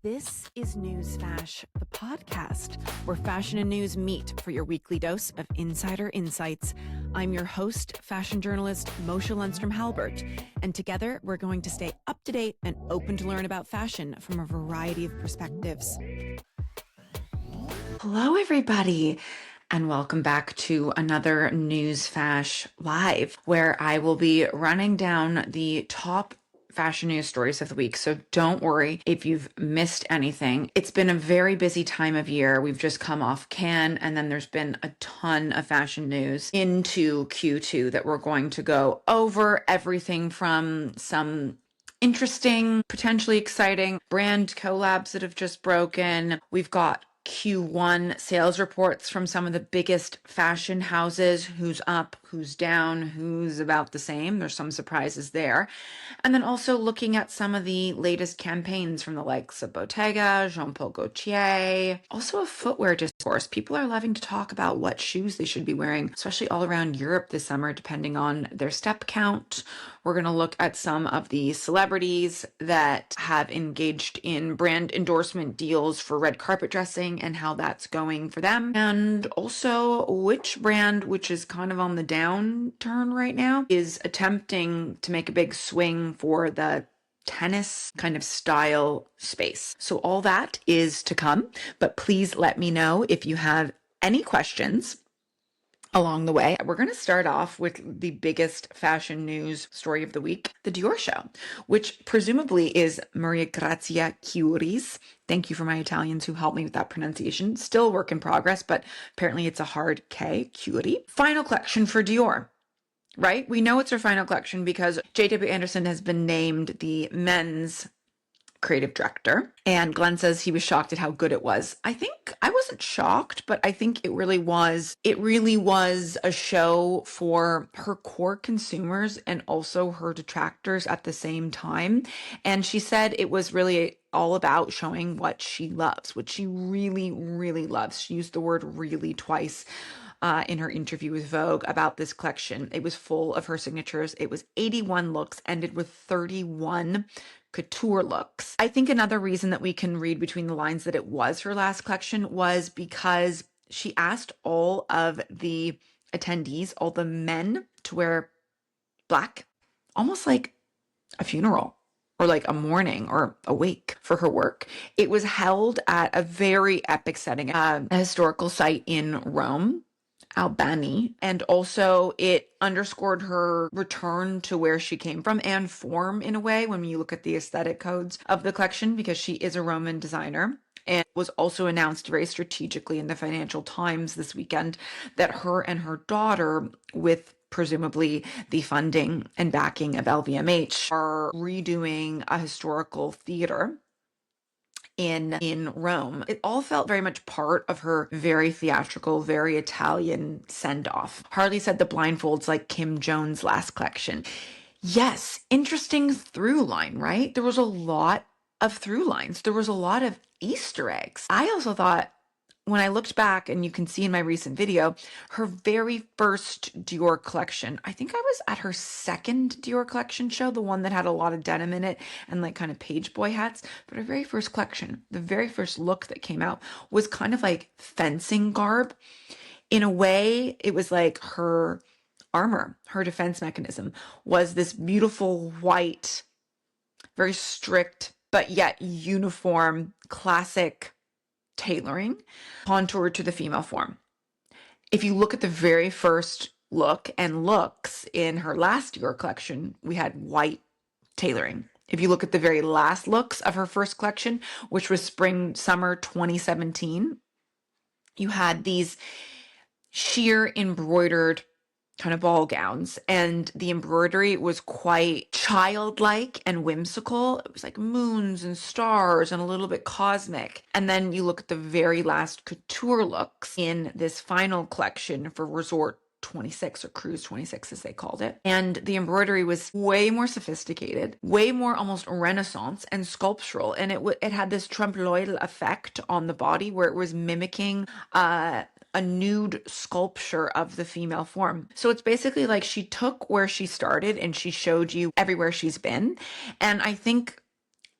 This is News Fash, the podcast where fashion and news meet for your weekly dose of insider insights. I'm your host, fashion journalist Moshe Lundstrom-Halbert, and together we're going to stay up to date and open to learn about fashion from a variety of perspectives. Hello, everybody, and welcome back to another News Fash Live, where I will be running down the top fashion news stories of the week. So don't worry if you've missed anything. It's been a very busy time of year. We've just come off Cannes, and then there's been a ton of fashion news into Q2 that we're going to go over. Everything from some interesting, potentially exciting brand collabs that have just broken. We've got Q1 sales reports from some of the biggest fashion houses, who's up, who's down, who's about the same. There's some surprises there. And then also looking at some of the latest campaigns from the likes of Bottega, Jean-Paul Gaultier, also a footwear discourse. People are loving to talk about what shoes they should be wearing, especially all around Europe this summer, depending on their step count. We're going to look at some of the celebrities that have engaged in brand endorsement deals for red carpet dressing and how that's going for them. And also which brand, which is kind of on the downturn right now, is attempting to make a big swing for the tennis kind of style space. So all that is to come, but please let me know if you have any questions along the way. We're going to start off with the biggest fashion news story of the week, the Dior show, which presumably is Maria Grazia Chiuri's. Thank you for my Italians who helped me with that pronunciation. Still a work in progress, but apparently it's a hard K, Chiuri. Final collection for Dior. Right? We know it's her final collection because J.W. Anderson has been named the men's creative director, and Glenn says he was shocked at how good it was. I think I wasn't shocked, but I think it really was a show for her core consumers and also her detractors at the same time. And she said it was really all about showing what she loves, what she really, really loves. She used the word really twice in her interview with Vogue about this collection. It was full of her signatures. It was 81 looks, ended with 31 couture looks. I think another reason that we can read between the lines that it was her last collection was because she asked all of the attendees, all the men, to wear black, almost like a funeral or like a mourning or a wake for her work. It was held at a very epic setting, a historical site in Rome, Albany, and also it underscored her return to where she came from and form in a way when you look at the aesthetic codes of the collection, because she is a Roman designer. And was also announced very strategically in the Financial Times this weekend that her and her daughter, with presumably the funding and backing of LVMH, are redoing a historical theater in Rome. It all felt very much part of her very theatrical, very Italian send-off. Harley said the blindfolds like Kim Jones' last collection. Yes, interesting through line, right? There was a lot of through lines. There was a lot of Easter eggs. I also thought, when I looked back, and you can see in my recent video, her very first Dior collection, I think I was at her second Dior collection show, the one that had a lot of denim in it and like kind of page boy hats. But her very first collection, the very first look that came out was kind of like fencing garb. In a way, it was like her armor, her defense mechanism was this beautiful white, very strict, but yet uniform, classic tailoring contoured to the female form. If you look at the very first look and looks in her last Dior collection, we had white tailoring. If you look at the very last looks of her first collection, which was spring summer 2017, you had these sheer embroidered kind of ball gowns, and the embroidery was quite childlike and whimsical. It was like moons and stars and a little bit cosmic. And then you look at the very last couture looks in this final collection for Resort 26 or Cruise 26 as they called it. And the embroidery was way more sophisticated, way more almost Renaissance and sculptural. And it had this trompe l'oeil effect on the body where it was mimicking a nude sculpture of the female form. So it's basically like she took where she started and she showed you everywhere she's been. And I think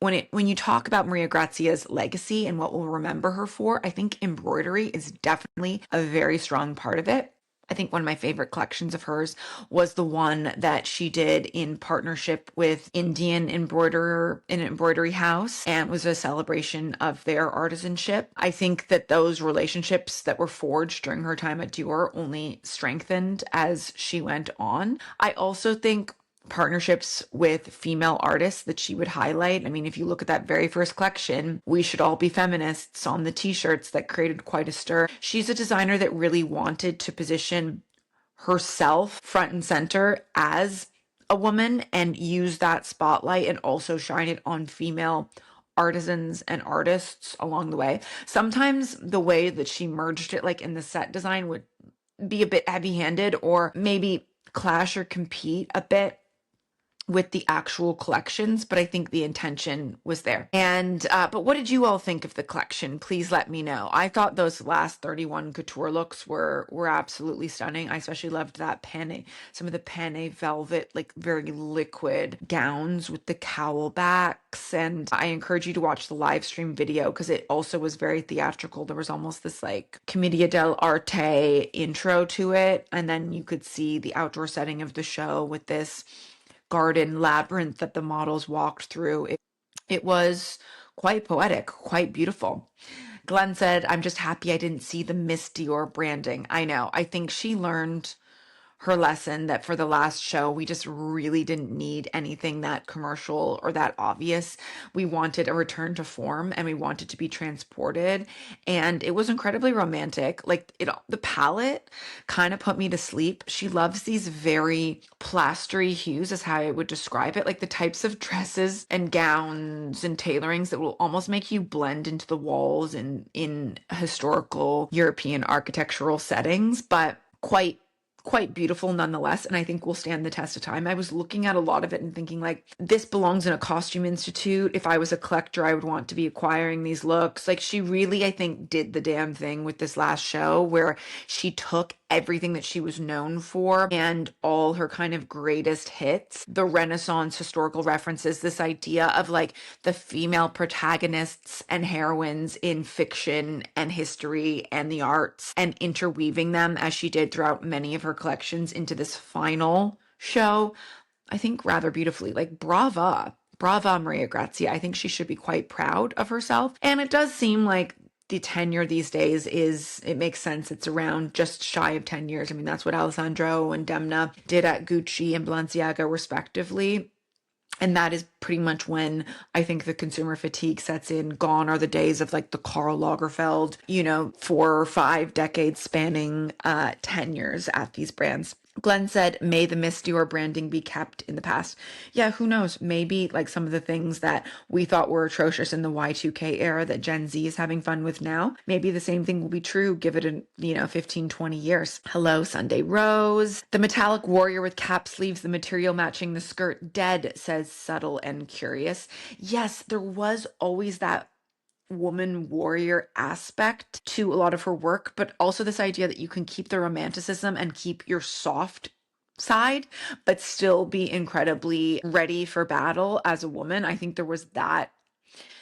when you talk about Maria Grazia's legacy and what we'll remember her for, I think embroidery is definitely a very strong part of it. I think one of my favorite collections of hers was the one that she did in partnership with Indian embroiderer, an embroidery house, and was a celebration of their artisanship. I think that those relationships that were forged during her time at Dior only strengthened as she went on. I also think partnerships with female artists that she would highlight. I mean, if you look at that very first collection, "We Should All Be Feminists" on the t-shirts, that created quite a stir. She's a designer that really wanted to position herself front and center as a woman and use that spotlight and also shine it on female artisans and artists along the way. Sometimes the way that she merged it, like in the set design, would be a bit heavy-handed or maybe clash or compete a bit with the actual collections, but I think the intention was there. And but what did you all think of the collection? Please let me know. I thought those last 31 couture looks were absolutely stunning. I especially loved that pané, some of the pané velvet, like very liquid gowns with the cowl backs. And I encourage you to watch the live stream video because it also was very theatrical. There was almost this like commedia dell'arte intro to it, and then you could see the outdoor setting of the show with this garden labyrinth that the models walked through. It was quite poetic, quite beautiful. Glenn said, "I'm just happy I didn't see the Miss Dior branding." I know. I think she learned her lesson that for the last show, we just really didn't need anything that commercial or that obvious. We wanted a return to form and we wanted to be transported. And it was incredibly romantic. Like the palette kind of put me to sleep. She loves these very plastery hues, is how I would describe it. Like the types of dresses and gowns and tailorings that will almost make you blend into the walls in historical European architectural settings, but quite beautiful nonetheless, and I think will stand the test of time. I was looking at a lot of it and thinking like, this belongs in a costume institute. If I was a collector, I would want to be acquiring these looks. Like she really, I think, did the damn thing with this last show where she took everything that she was known for and all her kind of greatest hits, the Renaissance historical references, this idea of like the female protagonists and heroines in fiction and history and the arts, and interweaving them as she did throughout many of her collections into this final show, I think rather beautifully. Like brava Maria Grazia. I think she should be quite proud of herself. And it does seem like the tenure these days it makes sense. It's around just shy of 10 years. I mean, that's what Alessandro and Demna did at Gucci and Balenciaga respectively. And that is pretty much when I think the consumer fatigue sets in. Gone are the days of like the Karl Lagerfeld, 4 or 5 decades spanning tenures at these brands. Glenn said, "May the Miss Dior branding be kept in the past." Yeah, who knows? Maybe like some of the things that we thought were atrocious in the Y2K era that Gen Z is having fun with now, maybe the same thing will be true, give it 15, 20 years. Hello, Sunday Rose. "The metallic warrior with cap sleeves, the material matching the skirt, dead," says Subtle and Curious. Yes, there was always that woman warrior aspect to a lot of her work, but also this idea that you can keep the romanticism and keep your soft side, but still be incredibly ready for battle as a woman. I think there was that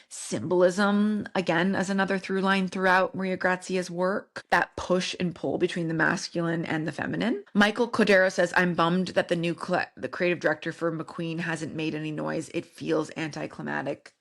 symbolism, again, as another through line throughout Maria Grazia's work, that push and pull between the masculine and the feminine. Michael Cordero says, "I'm bummed that the creative director for McQueen hasn't made any noise. It feels anticlimactic."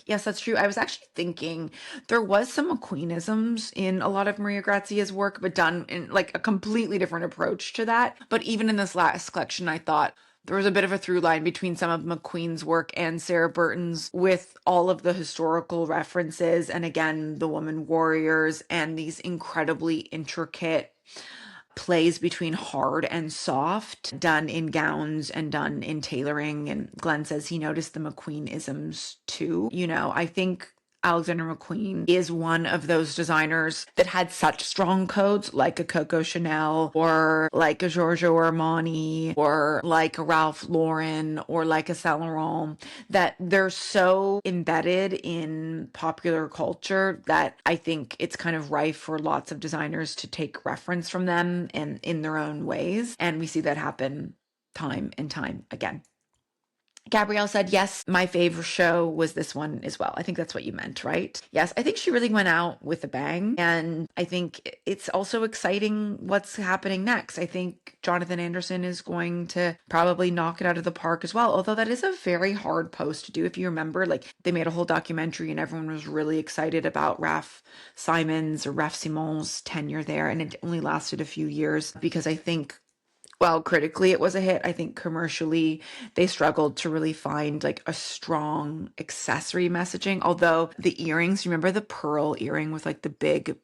Yes, that's true. I was actually thinking there was some McQueenisms in a lot of Maria Grazia's work, but done in like a completely different approach to that. But even in this last collection, I thought there was a bit of a through line between some of McQueen's work and Sarah Burton's, with all of the historical references and again, the woman warriors and these incredibly intricate plays between hard and soft, done in gowns and done in tailoring. And Glenn says he noticed the McQueen isms too. I think Alexander McQueen is one of those designers that had such strong codes, like a Coco Chanel or like a Giorgio Armani or like a Ralph Lauren or like a Saint Laurent, that they're so embedded in popular culture that I think it's kind of rife for lots of designers to take reference from them and in their own ways. And we see that happen time and time again. Gabrielle said, yes, my favorite show was this one as well. I think that's what you meant, right? Yes, I think she really went out with a bang. And I think it's also exciting what's happening next. I think Jonathan Anderson is going to probably knock it out of the park as well. Although that is a very hard post to do. If you remember, like they made a whole documentary and everyone was really excited about Raf Simon's tenure there. And it only lasted a few years because I think, well, critically it was a hit. I think commercially they struggled to really find like a strong accessory messaging. Although the earrings, remember the pearl earring with like the big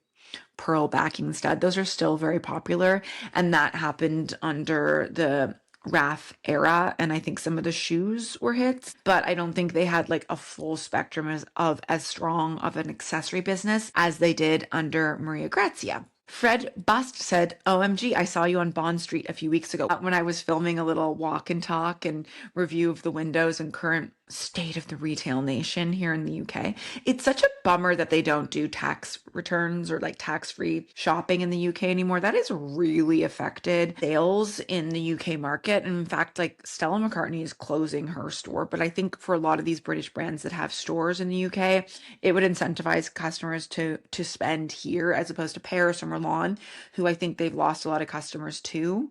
pearl backing stud, those are still very popular. And that happened under the Raf era. And I think some of the shoes were hits, but I don't think they had like a full spectrum of as strong of an accessory business as they did under Maria Grazia. Fred Bust said, OMG, I saw you on Bond Street a few weeks ago when I was filming a little walk and talk and review of the windows and current state of the retail nation here in the UK. It's such a bummer that they don't do tax returns or like tax-free shopping in the UK anymore. That has really affected sales in the UK market. And in fact, like Stella McCartney is closing her store. But I think for a lot of these British brands that have stores in the UK, it would incentivize customers to spend here as opposed to Paris or Milan, who I think they've lost a lot of customers to.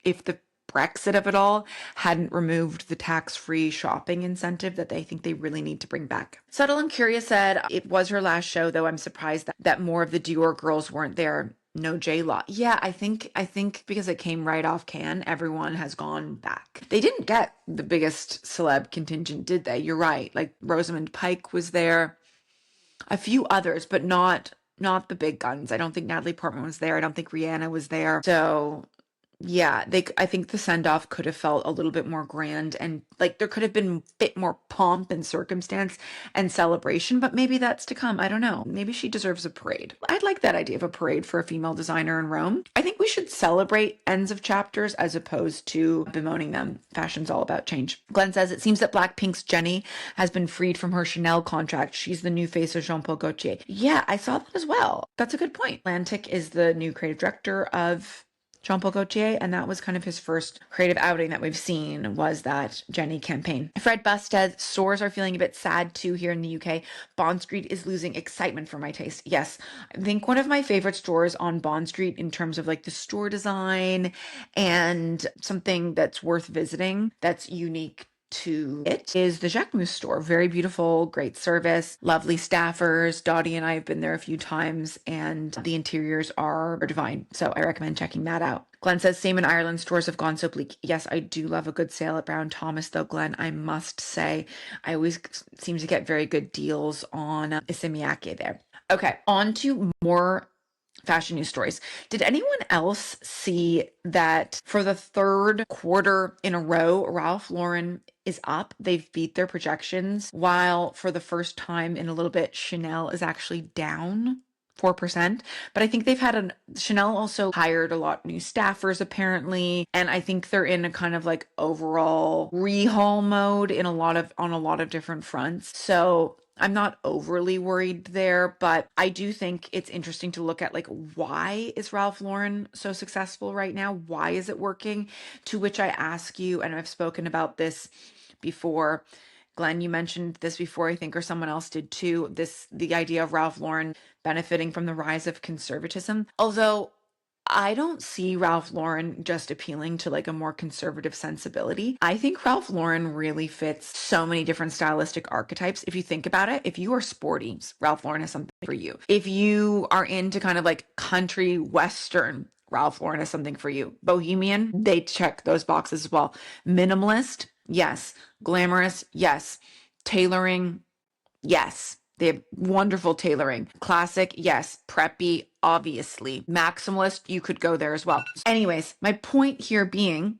If the Brexit of it all hadn't removed the tax-free shopping incentive that they think they really need to bring back. Subtle and Curious said, it was her last show, though I'm surprised that more of the Dior girls weren't there. No J-Law. Yeah, I think because it came right off Cannes, everyone has gone back. They didn't get the biggest celeb contingent, did they? You're right. Like Rosamund Pike was there. A few others, but not the big guns. I don't think Natalie Portman was there. I don't think Rihanna was there. So yeah, I think the send-off could have felt a little bit more grand and like there could have been a bit more pomp and circumstance and celebration, but maybe that's to come. I don't know. Maybe she deserves a parade. I'd like that idea of a parade for a female designer in Rome. I think we should celebrate ends of chapters as opposed to bemoaning them. Fashion's all about change. Glenn says, it seems that Blackpink's Jennie has been freed from her Chanel contract. She's the new face of Jean Paul Gaultier. Yeah, I saw that as well. That's a good point. Atlantic is the new creative director of Jean Paul Gaultier, and that was kind of his first creative outing that we've seen was that Jennie campaign. Fred Busted, stores are feeling a bit sad too here in the UK. Bond Street is losing excitement for my taste. Yes, I think one of my favorite stores on Bond Street in terms of like the store design and something that's worth visiting that's unique to it is the Jacquemus store. Very beautiful, great service, lovely staffers. Dottie and I have been there a few times and the interiors are divine. So I recommend checking that out. Glenn says, same in Ireland, stores have gone so bleak. Yes, I do love a good sale at Brown Thomas though, Glenn. I must say, I always seem to get very good deals on Isimiake there. Okay, on to more fashion news stories. Did anyone else see that for the third quarter in a row, Ralph Lauren is up? They've beat their projections, while for the first time in a little bit, Chanel is actually down 4%. But I think they've had Chanel also hired a lot of new staffers apparently. And I think they're in a kind of like overall rehaul mode on a lot of different fronts. So I'm not overly worried there, but I do think it's interesting to look at like, why is Ralph Lauren so successful right now? Why is it working? To which I ask you, and I've spoken about this before, Glenn, you mentioned this before, I think, or someone else did too, the idea of Ralph Lauren benefiting from the rise of conservatism. Although I don't see Ralph Lauren just appealing to like a more conservative sensibility. I think Ralph Lauren really fits so many different stylistic archetypes. If you think about it, if you are sporty, Ralph Lauren is something for you. If you are into kind of like country western, Ralph Lauren is something for you. Bohemian, they check those boxes as well. Minimalist, yes. Glamorous, yes. Tailoring, yes. They have wonderful tailoring. Classic, yes. Preppy, obviously. Maximalist, you could go there as well. Anyways, my point here being,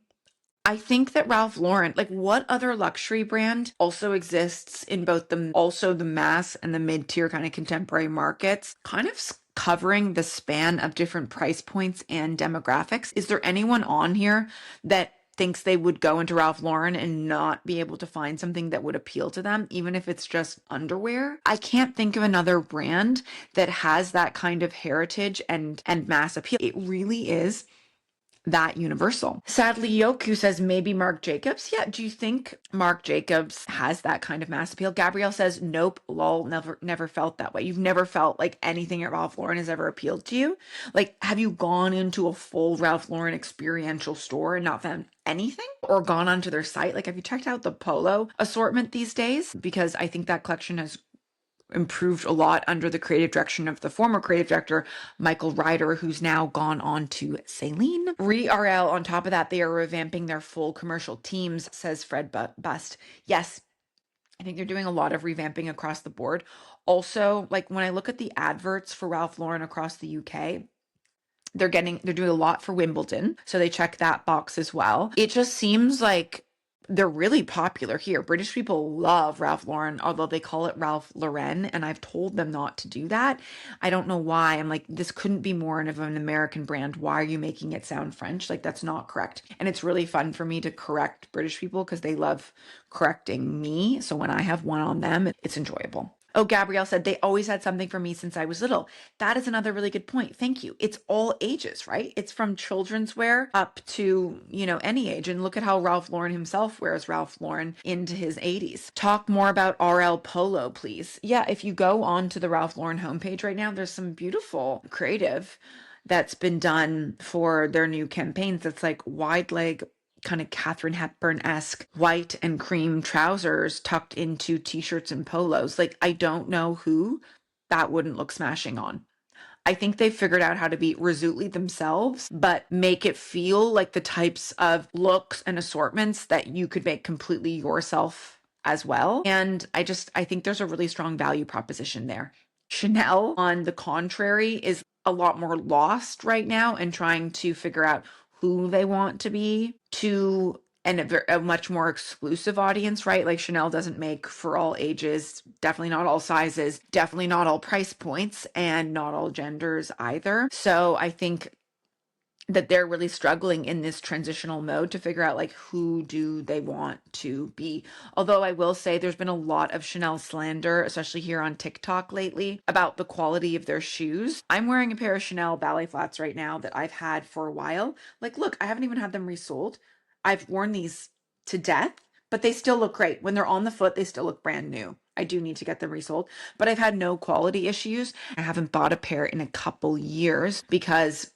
I think that Ralph Lauren, like what other luxury brand also exists in both the mass and the mid-tier kind of contemporary markets, kind of covering the span of different price points and demographics? Is there anyone on here that thinks they would go into Ralph Lauren and not be able to find something that would appeal to them, even if it's just underwear? I can't think of another brand that has that kind of heritage and mass appeal. It really is that universal. Sadly, Yoku says maybe Marc Jacobs. Yeah, do you think Marc Jacobs has that kind of mass appeal? Gabrielle says, nope, lol, never felt that way. You've never felt like anything at Ralph Lauren has ever appealed to you? Like, have you gone into a full Ralph Lauren experiential store and not found anything? Or gone onto their site? Like, have you checked out the polo assortment these days? Because I think that collection has improved a lot under the creative direction of the former creative director, Michael Ryder, who's now gone on to Celine. ReRL, on top of that, they are revamping their full commercial teams, says Fred Bust. Yes, I think they're doing a lot of revamping across the board. Also, like when I look at the adverts for Ralph Lauren across the UK, they're doing a lot for Wimbledon. So they check that box as well. It just seems like they're really popular here. British people love Ralph Lauren, although they call it Ralph Lauren, and I've told them not to do that. I don't know why. I'm like, this couldn't be more of an American brand. Why are you making it sound French? Like, that's not correct. And it's really fun for me to correct British people because they love correcting me. So when I have one on them, it's enjoyable. Oh, Gabrielle said, they always had something for me since I was little. That is another really good point. Thank you. It's all ages, right? It's from children's wear up to, any age. And look at how Ralph Lauren himself wears Ralph Lauren into his 80s. Talk more about RL Polo, please. Yeah, if you go on to the Ralph Lauren homepage right now, there's some beautiful creative that's been done for their new campaigns. That's like wide leg, kind of Katharine Hepburn-esque white and cream trousers tucked into t-shirts and polos. Like, I don't know who that wouldn't look smashing on. I think they've figured out how to be resolutely themselves, but make it feel like the types of looks and assortments that you could make completely yourself as well. And I think there's a really strong value proposition there. Chanel, on the contrary, is a lot more lost right now and trying to figure out who they want to be to a much more exclusive audience, right? Like Chanel doesn't make for all ages, definitely not all sizes, definitely not all price points, and not all genders either. So I think that they're really struggling in this transitional mode to figure out like who do they want to be. Although I will say there's been a lot of Chanel slander, especially here on TikTok lately, about the quality of their shoes. I'm wearing a pair of Chanel ballet flats right now that I've had for a while. Like, look, I haven't even had them resold. I've worn these to death, but they still look great. When they're on the foot, they still look brand new. I do need to get them resold, but I've had no quality issues. I haven't bought a pair in a couple years because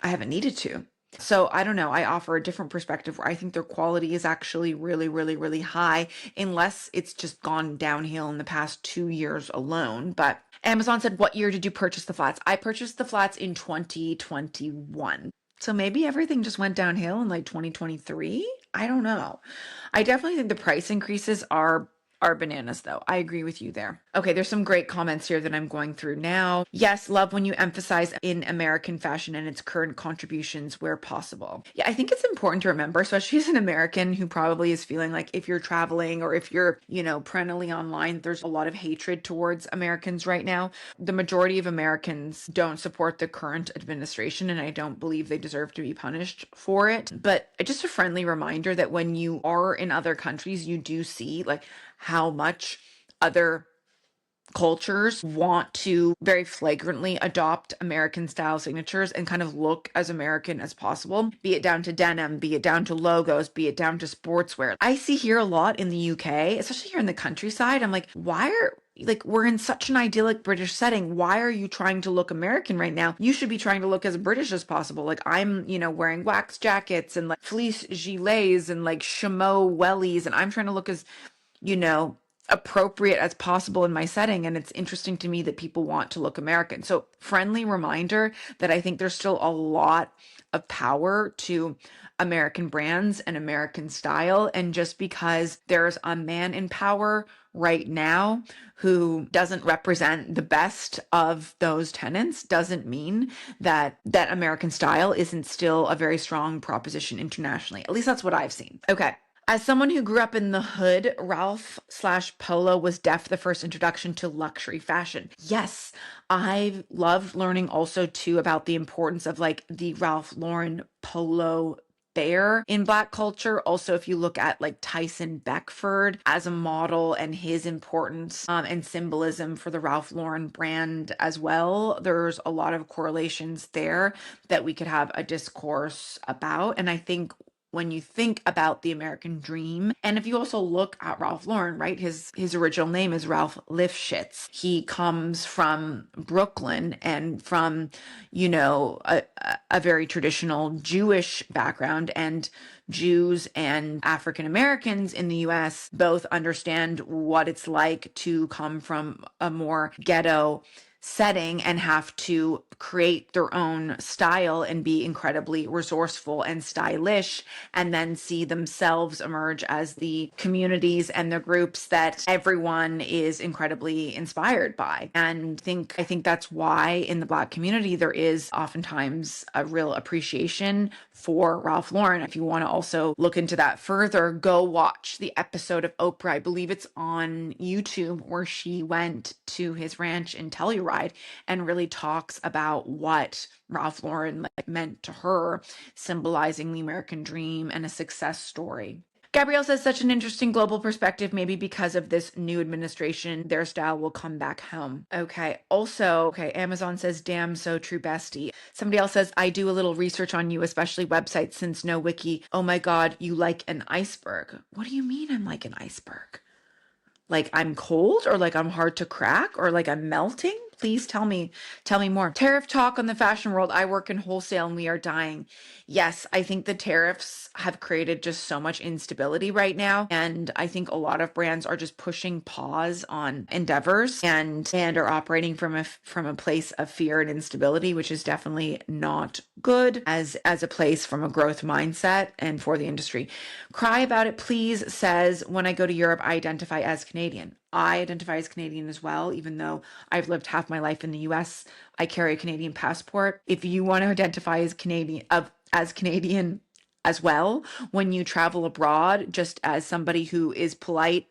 I haven't needed to. So I don't know. I offer a different perspective where I think their quality is actually really, really, really high, unless it's just gone downhill in the past 2 years alone. But Amazon said, what year did you purchase the flats? I purchased the flats in 2021. So maybe everything just went downhill in like 2023. I don't know. I definitely think the price increases are bananas though. I agree with you there. Okay, there's some great comments here that I'm going through now. Yes, love when you emphasize in American fashion and its current contributions where possible. Yeah, I think it's important to remember, especially as an American who probably is feeling like if you're traveling or if you're, perennially online, there's a lot of hatred towards Americans right now. The majority of Americans don't support the current administration, and I don't believe they deserve to be punished for it. But just a friendly reminder that when you are in other countries, you do see like how much other cultures want to very flagrantly adopt American style signatures and kind of look as American as possible, be it down to denim, be it down to logos, be it down to sportswear. I see here a lot in the UK, especially here in the countryside. I'm like, we're in such an idyllic British setting. Why are you trying to look American right now? You should be trying to look as British as possible. Like I'm, wearing wax jackets and like fleece gilets and like chameau wellies, and I'm trying to look as, appropriate as possible in my setting. And it's interesting to me that people want to look American. So friendly reminder that I think there's still a lot of power to American brands and American style. And just because there's a man in power right now who doesn't represent the best of those tenets doesn't mean that American style isn't still a very strong proposition internationally. At least that's what I've seen. Okay. As someone who grew up in the hood, Ralph/Polo was the first introduction to luxury fashion. Yes, I loved learning also too about the importance of like the Ralph Lauren Polo bear in Black culture. Also, if you look at like Tyson Beckford as a model and his importance and symbolism for the Ralph Lauren brand as well, there's a lot of correlations there that we could have a discourse about. And I think when you think about the American dream, and if you also look at Ralph Lauren, right, his original name is Ralph Lifshitz. He comes from Brooklyn and from, you know, a very traditional Jewish background, and Jews and African Americans in the US both understand what it's like to come from a more ghetto setting and have to create their own style and be incredibly resourceful and stylish, and then see themselves emerge as the communities and the groups that everyone is incredibly inspired by. And I think that's why in the Black community there is oftentimes a real appreciation for Ralph Lauren. If you want to also look into that further, go watch the episode of Oprah, I believe it's on YouTube, where she went to his ranch in Telluride and really talks about what Ralph Lauren meant to her, symbolizing the American dream and a success story. Gabrielle says, such an interesting global perspective. Maybe because of this new administration, their style will come back home. Okay. Also, okay, Amazon says, damn, so true, bestie. Somebody else says, I do a little research on you, especially websites, since no wiki. Oh my God, you like an iceberg. What do you mean I'm like an iceberg? Like I'm cold, or like I'm hard to crack, or like I'm melting? Please tell me more. Tariff talk on the fashion world. I work in wholesale and we are dying. Yes, I think the tariffs have created just so much instability right now. And I think a lot of brands are just pushing pause on endeavors and are operating from a place of fear and instability, which is definitely not good as a place from a growth mindset and for the industry. Cry About It Please says, when I go to Europe, I identify as Canadian. I identify as Canadian as well, even though I've lived half my life in the US. I carry a Canadian passport. If you want to identify as Canadian as well, when you travel abroad, just as somebody who is polite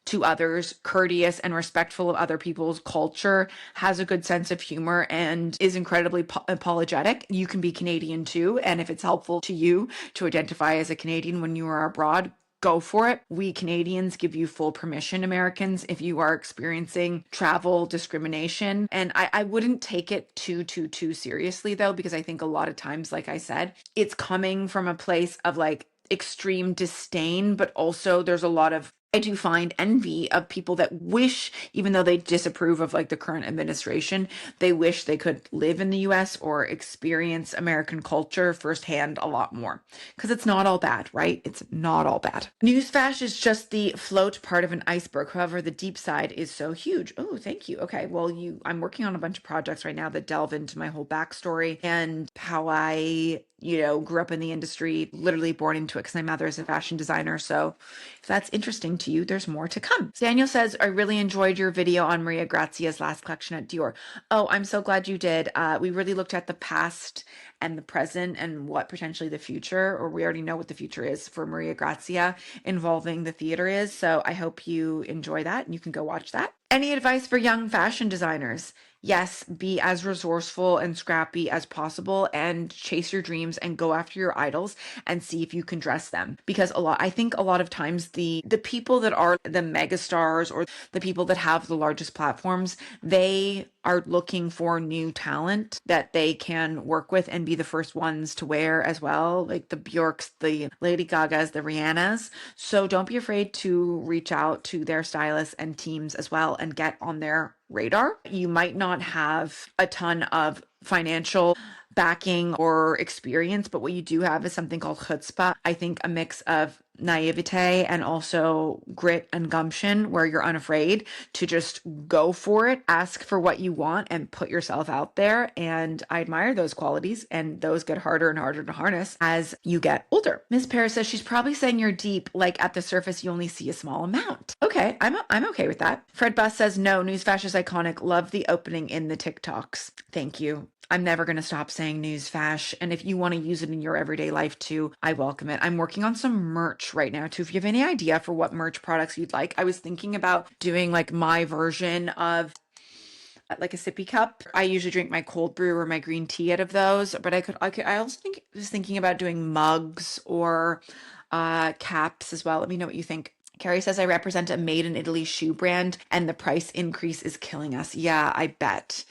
to others, courteous and respectful of other people's culture, has a good sense of humor, and is incredibly apologetic, you can be Canadian too. And if it's helpful to you to identify as a Canadian when you are abroad, go for it. We Canadians give you full permission, Americans, if you are experiencing travel discrimination. And I wouldn't take it too seriously though, because I think a lot of times, like I said, it's coming from a place of like extreme disdain, but also there's a lot of, I do find envy of people that wish, even though they disapprove of like the current administration, they wish they could live in the US or experience American culture firsthand a lot more. Because it's not all bad, right? It's not all bad. Newsflash is just the float part of an iceberg. However, the deep side is so huge. Oh, thank you. Okay, well, I'm working on a bunch of projects right now that delve into my whole backstory and how I grew up in the industry, literally born into it because my mother is a fashion designer. So if that's interesting to you, there's more to come. Daniel says, I really enjoyed your video on Maria Grazia's last collection at Dior. Oh, I'm so glad you did. We really looked at the past and the present and what potentially the future, or we already know what the future is for Maria Grazia involving the theater is. So I hope you enjoy that and you can go watch that. Any advice for young fashion designers? Yes, be as resourceful and scrappy as possible and chase your dreams and go after your idols and see if you can dress them. Because I think a lot of times the people that are the megastars or the people that have the largest platforms, they are looking for new talent that they can work with and be the first ones to wear as well, like the Bjorks, the Lady Gagas, the Rihannas. So don't be afraid to reach out to their stylists and teams as well and get on their radar. You might not have a ton of financial backing or experience, but what you do have is something called chutzpah. I think a mix of naivete and also grit and gumption, where you're unafraid to just go for it, ask for what you want and put yourself out there. And I admire those qualities, and those get harder and harder to harness as you get older. Ms. Paris says she's probably saying you're deep, like at the surface you only see a small amount. Okay, I'm okay with that. Fred Bus says no, Newsflash is iconic. Love the opening in the TikToks. Thank you. I'm never going to stop saying Newsflash. And if you want to use it in your everyday life too, I welcome it. I'm working on some merch right now too. If you have any idea for what merch products you'd like, I was thinking about doing like my version of like a sippy cup. I usually drink my cold brew or my green tea out of those, but I also was thinking about doing mugs or caps as well. Let me know what you think. Carrie says, I represent a made in Italy shoe brand and the price increase is killing us. Yeah, I bet.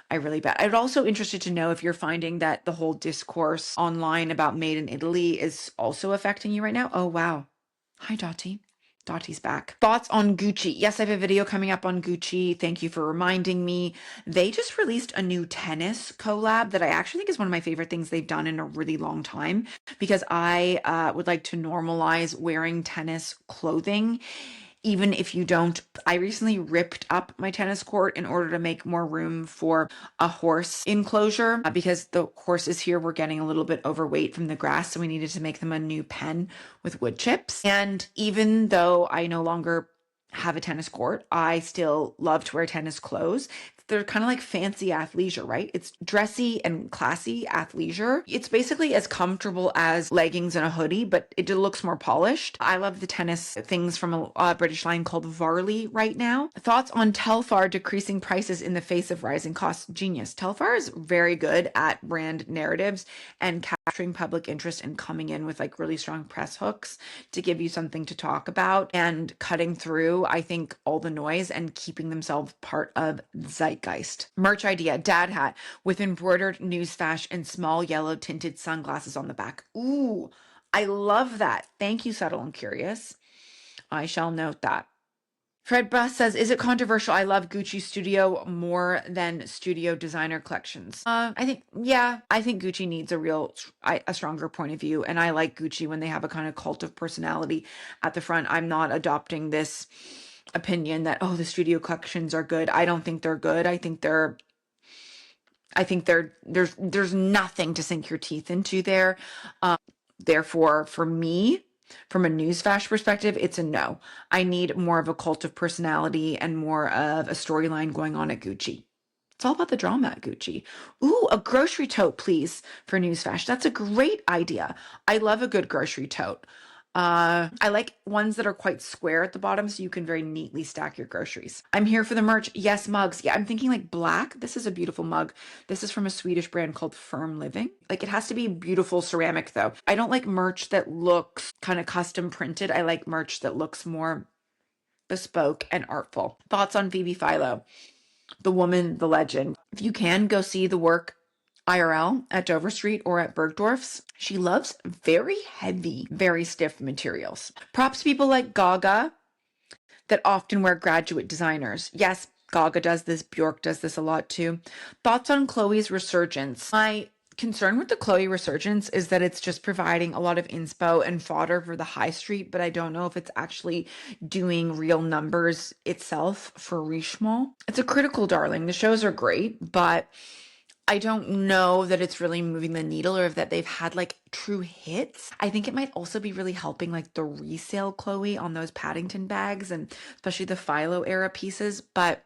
I really bet. I'm also interested to know if you're finding that the whole discourse online about made in Italy is also affecting you right now. Oh, wow. Hi, Dottie. Dottie's back. Thoughts on Gucci? Yes, I have a video coming up on Gucci. Thank you for reminding me. They just released a new tennis collab that I actually think is one of my favorite things they've done in a really long time, because I would like to normalize wearing tennis clothing. Even if you don't, I recently ripped up my tennis court in order to make more room for a horse enclosure because the horses here were getting a little bit overweight from the grass. So we needed to make them a new pen with wood chips. And even though I no longer have a tennis court, I still love to wear tennis clothes. They're kind of like fancy athleisure, right? It's dressy and classy athleisure. It's basically as comfortable as leggings and a hoodie, but it looks more polished. I love the tennis things from a British line called Varley right now. Thoughts on Telfar decreasing prices in the face of rising costs? Genius. Telfar is very good at brand narratives and capturing public interest and coming in with like really strong press hooks to give you something to talk about and cutting through, I think, all the noise and keeping themselves part of zeitgeist. Merch idea, dad hat with embroidered news fash and small yellow tinted sunglasses on the back. Ooh, I love that. Thank you, Subtle and Curious. I shall note that. Fred Buss says, is it controversial? I love Gucci Studio more than studio designer collections. I think Gucci needs a stronger point of view. And I like Gucci when they have a kind of cult of personality at the front. I'm not adopting this opinion that, oh, the studio collections are good. I don't think they're good. There's nothing to sink your teeth into there. Therefore, for me, from a news flash perspective, it's a no. I need more of a cult of personality and more of a storyline going on at Gucci. It's all about the drama at Gucci. Ooh, a grocery tote, please, for news flash. That's a great idea. I love a good grocery tote. I like ones that are quite square at the bottom so you can very neatly stack your groceries. I'm here for the merch. Yes, mugs. Yeah, I'm thinking like black. This is a beautiful mug. This is from a Swedish brand called Firm Living. Like it has to be beautiful ceramic though. I don't like merch that looks kind of custom printed. I like merch that looks more bespoke and artful. Thoughts on Phoebe Philo, the woman, the legend. If you can, go see the work IRL at Dover Street or at Bergdorf's. She loves very heavy, very stiff materials. Props to people like Gaga that often wear graduate designers. Yes, Gaga does this. Bjork does this a lot too. Thoughts on Chloe's resurgence? My concern with the Chloe resurgence is that it's just providing a lot of inspo and fodder for the high street, but I don't know if it's actually doing real numbers itself for Richemont. It's a critical darling. The shows are great, but I don't know that it's really moving the needle or that they've had like true hits. I think it might also be really helping like the resale Chloe on those Paddington bags and especially the Philo era pieces. But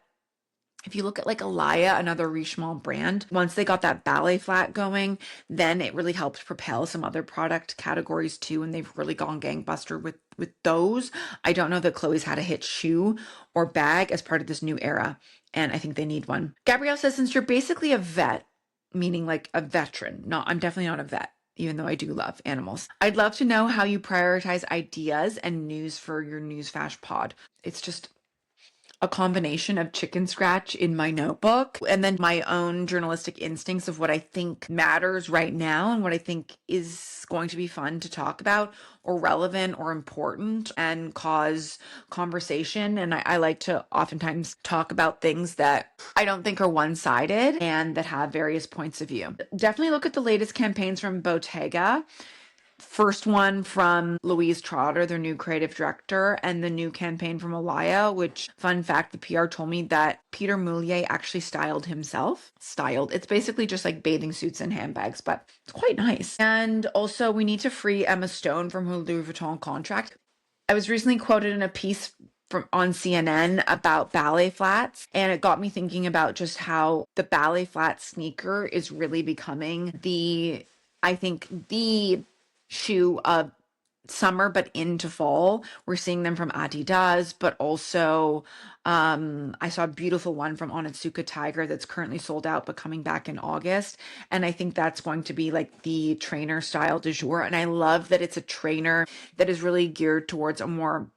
if you look at like Alaya, another Richemont brand, once they got that ballet flat going, then it really helped propel some other product categories too. And they've really gone gangbuster with those. I don't know that Chloe's had a hit shoe or bag as part of this new era. And I think they need one. Gabrielle says, since you're basically a vet, meaning like a veteran. No, I'm definitely not a vet, even though I do love animals. I'd love to know how you prioritize ideas and news for your News Fash pod. It's just a combination of chicken scratch in my notebook and then my own journalistic instincts of what I think matters right now and what I think is going to be fun to talk about or relevant or important and cause conversation. And I like to oftentimes talk about things that I don't think are one-sided and that have various points of view. Definitely look at the latest campaigns from Bottega. First one from Louise Trotter, their new creative director, and the new campaign from Alaya, which, fun fact, the PR told me that Peter Moulier actually styled himself. Styled. It's basically just like bathing suits and handbags, but it's quite nice. And also, we need to free Emma Stone from her Louis Vuitton contract. I was recently quoted in a piece on CNN about ballet flats, and it got me thinking about just how the ballet flat sneaker is really becoming the shoe of summer but into fall. We're seeing them from Adidas, but also I saw a beautiful one from Onitsuka Tiger that's currently sold out but coming back in August. And I think that's going to be like the trainer style du jour. And I love that it's a trainer that is really geared towards a more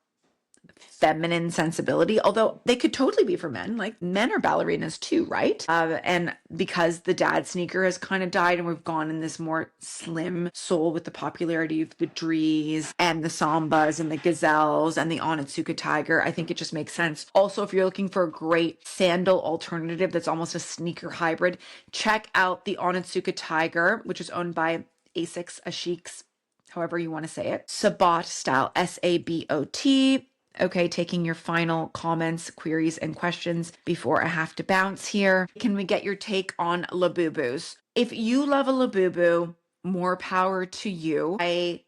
feminine sensibility, although they could totally be for men. Like, men are ballerinas too, right? And because the dad sneaker has kind of died and we've gone in this more slim sole with the popularity of the Drees and the Sambas and the Gazelles and the Onitsuka Tiger, I think it just makes sense. Also, if you're looking for a great sandal alternative that's almost a sneaker hybrid, check out the Onitsuka Tiger, which is owned by Asics, however you want to say it. Sabot style, Sabot. Okay, taking your final comments, queries, and questions before I have to bounce here. Can we get your take on Labubus? If you love a Labubu, more power to you. I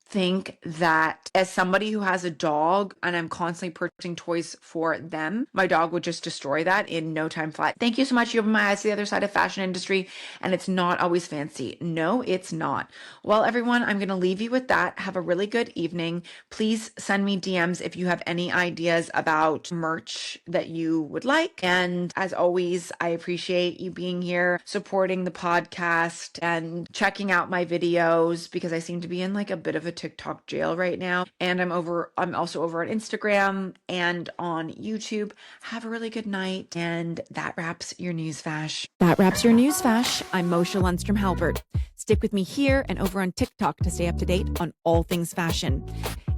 think that as somebody who has a dog and I'm constantly purchasing toys for them, my dog would just destroy that in no time flat. Thank you so much. You opened my eyes to the other side of fashion industry, and it's not always fancy. No, it's not. Well, everyone, I'm going to leave you with that. Have a really good evening. Please send me DMs if you have any ideas about merch that you would like. And as always, I appreciate you being here, supporting the podcast and checking out my videos, because I seem to be in like a bit of a TikTok jail right now. And I'm also over on Instagram and on YouTube. Have a really good night. And that wraps your news fash. That wraps your news fash. I'm Moshe Lundstrom Halbert. Stick with me here and over on TikTok to stay up to date on all things fashion.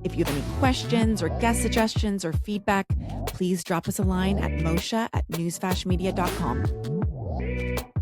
If you have any questions or guest suggestions or feedback, please drop us a line at moshe@newsfashmedia.com.